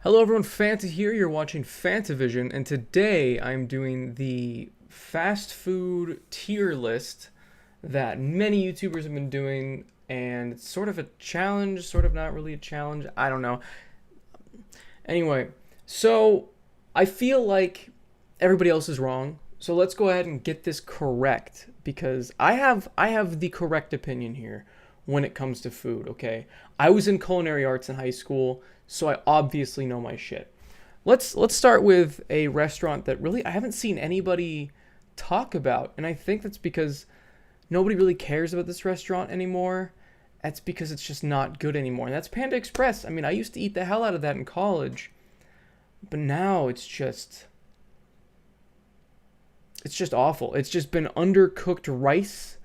Hello everyone, Fanta here. You're watching Fantavision, and today I'm doing the fast food tier list that many YouTubers have been doing, and it's sort of a challenge, sort of not really a challenge. I don't know. Anyway, so I feel like everybody else is wrong. So let's go ahead and get this correct because I have the correct opinion here when it comes to food, okay? I was in culinary arts in high school, so I obviously know my shit. Let's start with a restaurant that really I haven't seen anybody talk about, and I think that's because nobody really cares about this restaurant anymore. That's because it's just not good anymore. And that's Panda Express. I mean, I used to eat the hell out of that in college, but now it's just awful. It's just been undercooked rice.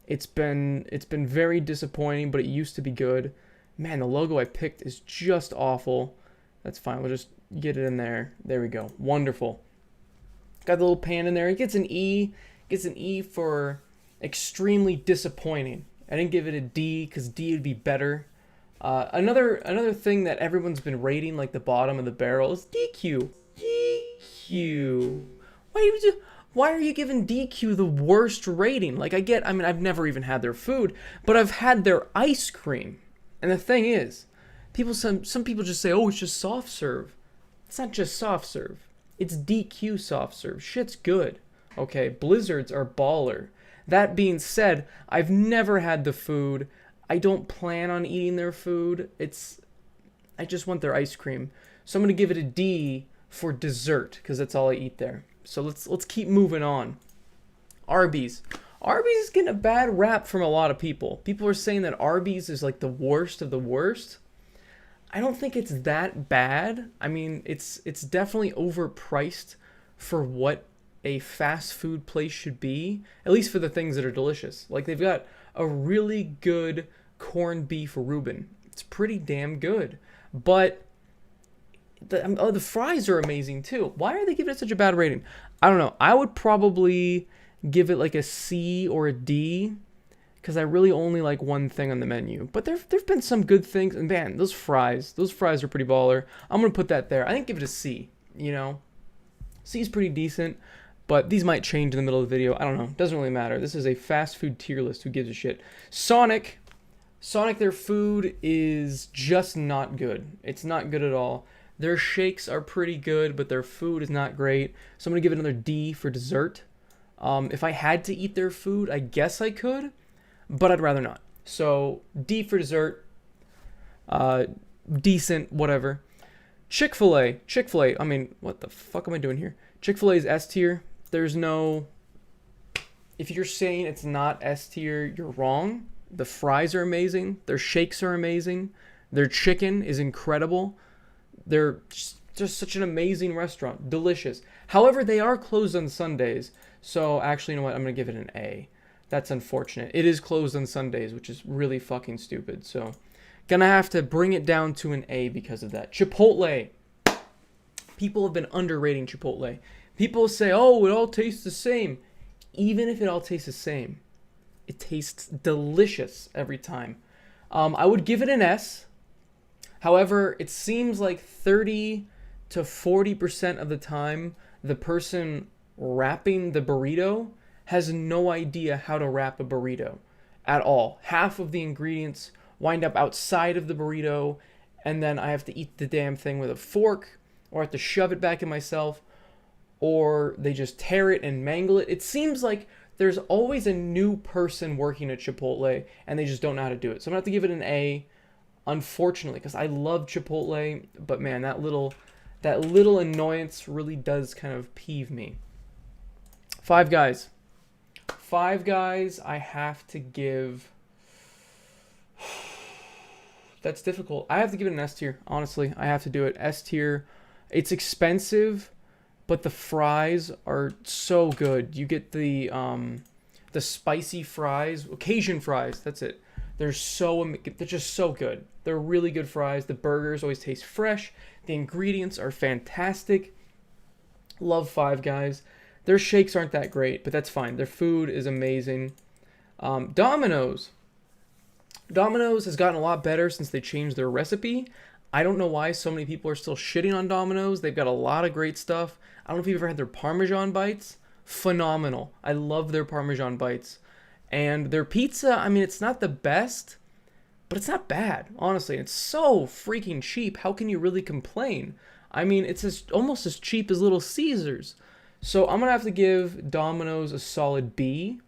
It's been very disappointing, but it used to be good. Man, the logo I picked is just awful. That's fine. We'll just get it in there. There we go. Wonderful. Got the little pan in there. It gets an E. Gets an E for extremely disappointing. I didn't give it a D because D would be better. Another thing that everyone's been rating, like the bottom of the barrel, is DQ. DQ. Why are you giving DQ the worst rating? Like, I mean, I've never even had their food, but I've had their ice cream. And the thing is, some people just say, oh, it's just soft serve. It's not just soft serve. It's DQ soft serve. Shit's good. Okay, Blizzards are baller. That being said, I've never had the food. I don't plan on eating their food. I just want their ice cream. So I'm going to give it a D for dessert, because that's all I eat there. So let's keep moving on. Arby's. Arby's is getting a bad rap from a lot of people. People are saying that Arby's is like the worst of the worst. I don't think it's that bad. I mean, it's definitely overpriced for what a fast food place should be, at least for the things that are delicious. Like, they've got a really good corned beef Reuben. It's pretty damn good. But the fries are amazing too. Why are they giving it such a bad rating? I don't know. I would probably give it like a C or a D because I really only like one thing on the menu. But there've been some good things, and man, those fries are pretty baller. I'm gonna put that there. I think give it a C. You know, C is pretty decent, but these might change in the middle of the video. I don't know. Doesn't really matter. This is a fast food tier list. Who gives a shit? Sonic, their food is just not good. It's not good at all. Their shakes are pretty good, but their food is not great. So I'm going to give it another D for dessert. If I had to eat their food, I guess I could, but I'd rather not. So D for dessert. Decent, whatever. Chick-fil-A. I mean, what the fuck am I doing here? Chick-fil-A is S tier. There's no... If you're saying it's not S tier, you're wrong. The fries are amazing. Their shakes are amazing. Their chicken is incredible. They're just such an amazing restaurant. Delicious. However, they are closed on Sundays. So actually, you know what? I'm going to give it an A. That's unfortunate. It is closed on Sundays, which is really fucking stupid. So gonna have to bring it down to an A because of that. Chipotle. People have been underrating Chipotle. People say, oh, it all tastes the same. Even if it all tastes the same, it tastes delicious every time. I would give it an S. However, it seems like 30 to 40% of the time, the person wrapping the burrito has no idea how to wrap a burrito at all. Half of the ingredients wind up outside of the burrito, and then I have to eat the damn thing with a fork, or I have to shove it back in myself, or they just tear it and mangle it. It seems like there's always a new person working at Chipotle, and they just don't know how to do it. So I'm going to have to give it an A. Unfortunately, because I love Chipotle, but man, that little annoyance really does kind of peeve me. Five Guys, I have to give... That's difficult. I have to give it an S tier, honestly. I have to do it. S tier. It's expensive, but the fries are so good. You get the spicy fries, Cajun fries, that's it. They're just so good. They're really good fries. The burgers always taste fresh. The ingredients are fantastic. Love Five Guys. Their shakes aren't that great, but that's fine. Their food is amazing. Dominoes. Dominoes has gotten a lot better since they changed their recipe. I don't know why so many people are still shitting on Domino's. They've got a lot of great stuff. I don't know if you've ever had their Parmesan bites. Phenomenal. I love their Parmesan bites. And their pizza, I mean, it's not the best, but it's not bad, honestly. It's so freaking cheap. How can you really complain? I mean, it's almost as cheap as Little Caesars. So I'm going to have to give Domino's a solid B.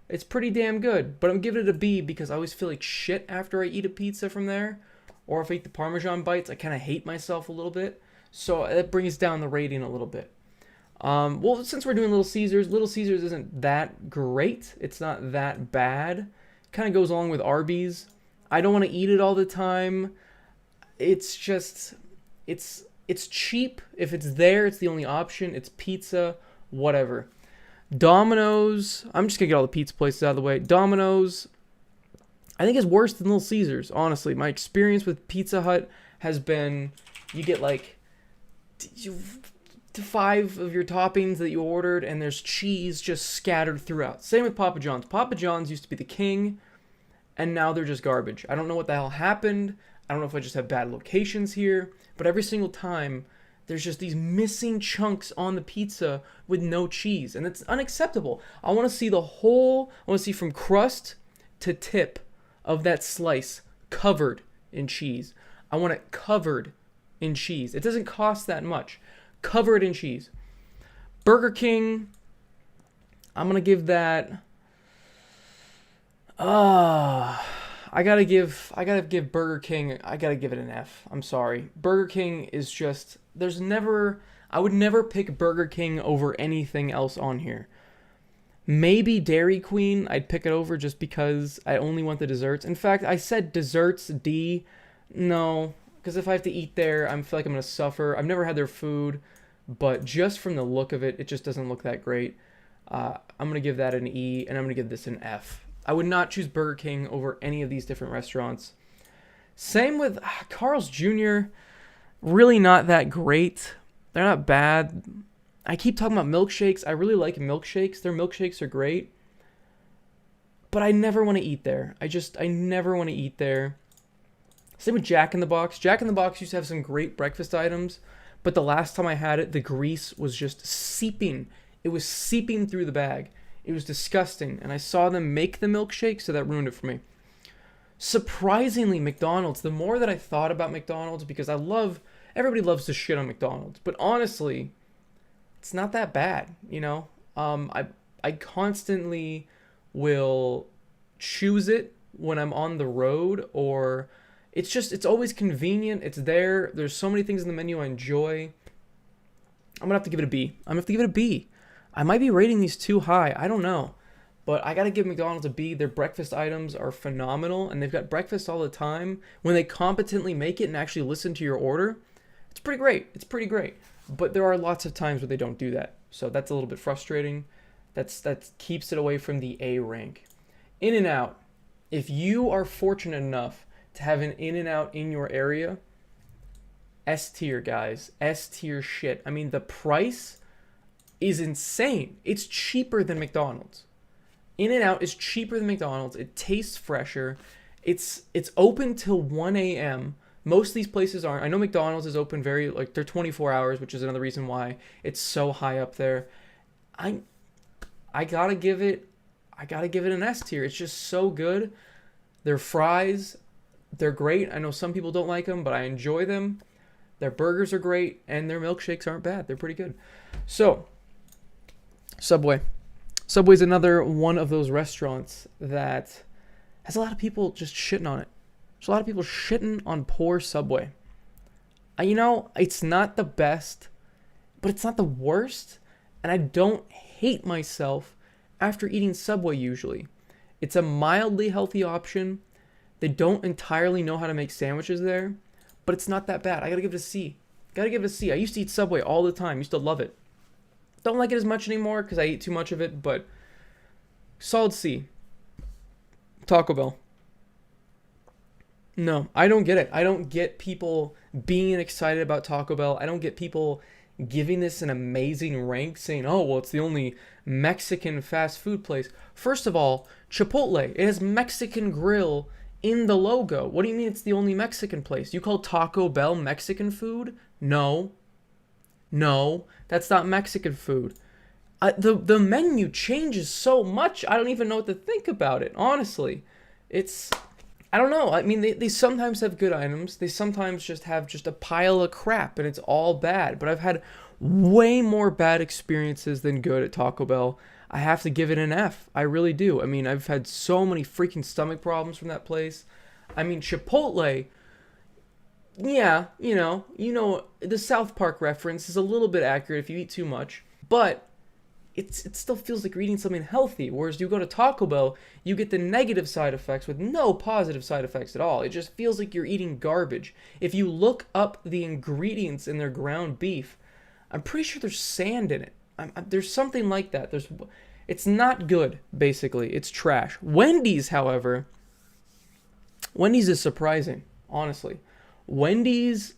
It's pretty damn good, but I'm giving it a B because I always feel like shit after I eat a pizza from there. Or if I eat the Parmesan bites, I kind of hate myself a little bit. So that brings down the rating a little bit. Well, since we're doing Little Caesars isn't that great. It's not that bad. Kind of goes along with Arby's. I don't want to eat it all the time. It's just, it's cheap. If it's there, it's the only option. It's pizza, whatever. Domino's, I'm just going to get all the pizza places out of the way. Domino's, I think is worse than Little Caesars, honestly. My experience with Pizza Hut has been, you get like 5 of your toppings that you ordered, and there's cheese just scattered throughout. Same with Papa John's. Papa John's used to be the king, and now they're just garbage. I don't know what the hell happened. I don't know if I just have bad locations here, but every single time, there's just these missing chunks on the pizza with no cheese, and it's unacceptable. I want to see I want to see from crust to tip of that slice covered in cheese. I want it covered in cheese. It doesn't cost that much. Covered in cheese. Burger King, I'm going to give that I gotta give Burger King, I gotta give it an F. I'm sorry. Burger King is just, I would never pick Burger King over anything else on here. Maybe Dairy Queen, I'd pick it over just because I only want the desserts. In fact, I said desserts D. No, because if I have to eat there, I feel like I'm going to suffer. I've never had their food, but just from the look of it, it just doesn't look that great. I'm going to give that an E, and I'm going to give this an F. I would not choose Burger King over any of these different restaurants. Same with Carl's Jr. Really not that great. They're not bad. I keep talking about milkshakes. I really like milkshakes. Their milkshakes are great. But I never want to eat there. I never want to eat there. Same with Jack in the Box. Jack in the Box used to have some great breakfast items, but the last time I had it, the grease was just seeping. It was seeping through the bag. It was disgusting, and I saw them make the milkshake, so that ruined it for me. Surprisingly, McDonald's, the more that I thought about McDonald's, because everybody loves to shit on McDonald's, but honestly, it's not that bad, you know? I constantly will choose it when I'm on the road, or it's always convenient. It's there. There's so many things in the menu I enjoy. I'm gonna have to give it a B. I'm gonna have to give it a B. I might be rating these too high. I don't know. But I gotta give McDonald's a B. Their breakfast items are phenomenal, and they've got breakfast all the time. When they competently make it and actually listen to your order, it's pretty great. It's pretty great. But there are lots of times where they don't do that. So that's a little bit frustrating. That keeps it away from the A rank. In-N-Out. If you are fortunate enough to have an In-N-Out in your area, S tier, guys. S tier shit. I mean, the price is insane. It's cheaper than McDonald's. In-N-Out is cheaper than McDonald's. It tastes fresher. It's open till 1 a.m. Most of these places aren't. I know McDonald's is open they're 24 hours, which is another reason why it's so high up there. I gotta give it an S tier. It's just so good. Their fries, they're great. I know some people don't like them, but I enjoy them. Their burgers are great, and their milkshakes aren't bad. They're pretty good. So, Subway. Subway's another one of those restaurants that has a lot of people just shitting on it. There's a lot of people shitting on poor Subway. It's not the best, but it's not the worst, and I don't hate myself after eating Subway usually. It's a mildly healthy option. They don't entirely know how to make sandwiches there, but it's not that bad. I gotta give it a C. I used to eat Subway all the time. Used to love it. Don't like it as much anymore because I ate too much of it, but solid C. Taco Bell. No, I don't get it. I don't get people being excited about Taco Bell. I don't get people giving this an amazing rank, saying, oh, well, it's the only Mexican fast food place. First of all, Chipotle, it has Mexican grill in the logo. What do you mean it's the only Mexican place? You call Taco Bell Mexican food? No. No, that's not Mexican food. The menu changes so much, I don't even know what to think about it, honestly. I don't know. I mean, they sometimes have good items. They sometimes just have just a pile of crap, and it's all bad. But I've had way more bad experiences than good at Taco Bell. I have to give it an F. I really do. I mean, I've had so many freaking stomach problems from that place. I mean, Chipotle, yeah, the South Park reference is a little bit accurate if you eat too much, but it still feels like you're eating something healthy. Whereas you go to Taco Bell, you get the negative side effects with no positive side effects at all. It just feels like you're eating garbage. If you look up the ingredients in their ground beef, I'm pretty sure there's sand in it. There's something like that. It's not good, basically. It's trash. Wendy's, however, Wendy's is surprising, honestly. Wendy's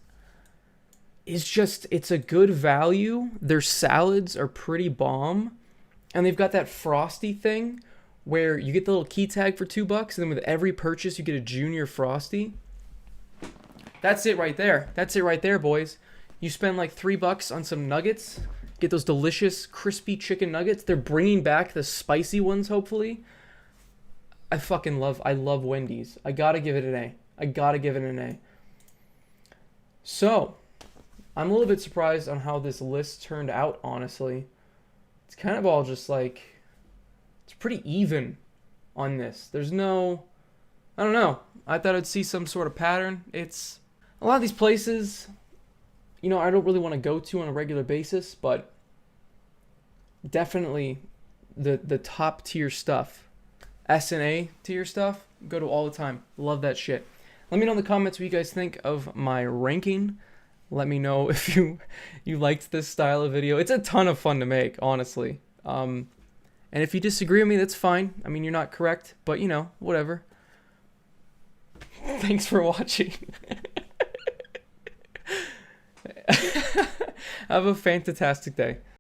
it's a good value. Their salads are pretty bomb. And they've got that Frosty thing where you get the little key tag for $2, and then with every purchase you get a junior Frosty. That's it right there. That's it right there, boys. You spend like $3 on some nuggets, get those delicious crispy chicken nuggets. They're bringing back the spicy ones, hopefully. I love Wendy's. I gotta give it an A. So, I'm a little bit surprised on how this list turned out, honestly. It's kind of all just like, it's pretty even on this. There's no, I don't know. I thought I'd see some sort of pattern. It's, a lot of these places, I don't really want to go to on a regular basis, but definitely the top tier stuff, S&A tier stuff, go to all the time. Love that shit. Let me know in the comments what you guys think of my ranking. Let me know if you liked this style of video. It's a ton of fun to make, honestly. And if you disagree with me, that's fine. I mean, you're not correct, but whatever. Thanks for watching. Have a fantastic day.